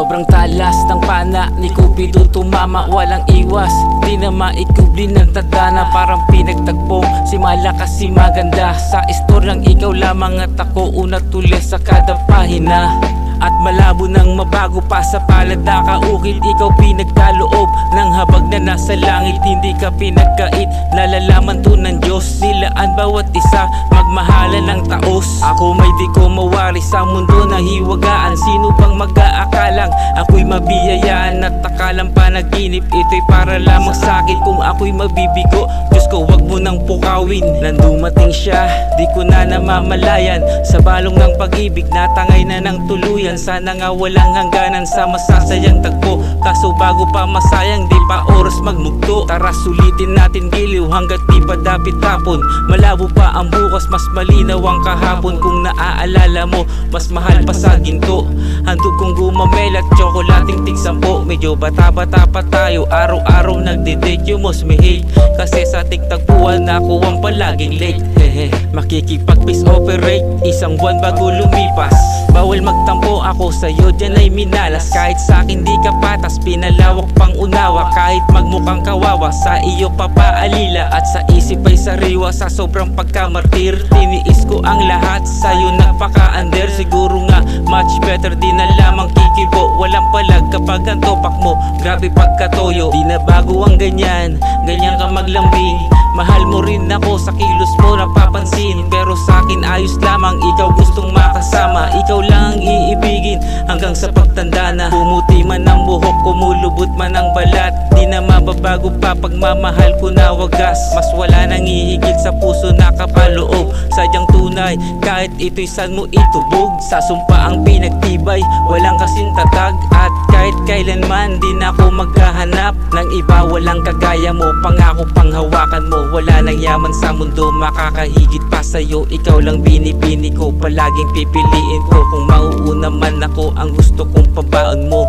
Sobrang talas ng pana ni Cupido tumama, walang iwas. Di na maikubli ng tadhana, parang pinagtagpo si malakas si maganda. Sa istoryang ikaw lamang at ako una tulis sa kada pahina. At malabo nang mabago pa sa palad nakaukit. Ikaw pinagkaloob ng habag na nasa langit. Hindi ka pinagkait, nalalaman to ng Diyos. Nilaan bawat isa, magmahalan ng taos. Ako may di ko mawari sa mundo na hiwagaan. Sino bang mag-aakalang ako'y mabiyayaan at akalang panaginip? Ito'y para lamang sa'kin kung ako'y mabibigo. Diyos ko wag mo nang pukawin. Nang dumating siya, di ko na namamalayan. Sa balong ng pag-ibig, natangay na ng tuluyan. Sana nga walang hangganan sa masasayang tagpo. Kaso bago pa masayang, di pa oras magmugto. Tara sulitin natin giliw hanggat di pa dapit tapon. Malabo pa ang bukas, mas malinaw ang kahapon. Kung naaalala mo, mas mahal pa sa ginto. Handog kong gumamel at tsokolating tig-10. Medyo bata-bata pa tayo, araw-araw nagde-date. You must me hate, kasi sa tig-tagpuan ako ang palaging late. Hehe, makikipag-peace operate, isang buwan bago lumipas. Bawal magtampo, ako sa'yo dyan ay minalas. Kahit sa'kin di ka patas, pinalawak pang unawa. Kahit magmukhang kawawa, sa iyo papaalila. At sa isip ay sariwa, sa sobrang pagkamartir. Tiniis ko ang lahat, sa'yo nagpaka-under. Siguro nga, much better di na lamang kikibo. Walang palag kapag ang topak mo, grabe pagkatoyo. Di na bago ang ganyan, ganyan ka maglambing. Mahal mo rin ako, sa kilos mo napapansin. Pero sa'kin ayos lamang, ikaw gustong makasama. Ikaw lang ang iibigin hanggang sa pagtanda na. Pumuti man ang buhok, kumulubot man ang balat. Di na mababago pa pagmamahal ko na wagas. Mas wala nang hihigit sa puso na kapaloob. Sadyang tunay, kahit ito'y saan mo itubog. Sa sumpa ang pinagtibay, walang kasing tatag. At kahit kailanman, di na ako maghahanap ng iba, walang kagaya mo. Pangako panghawakan mo, wala nang yaman sa mundo makakahigit pa sa'yo. Ikaw lang binibini ko, palaging pipiliin ko. Kung mauuna man ako, ang gusto kong pabaon mo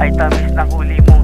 ay tamis ng huli mo.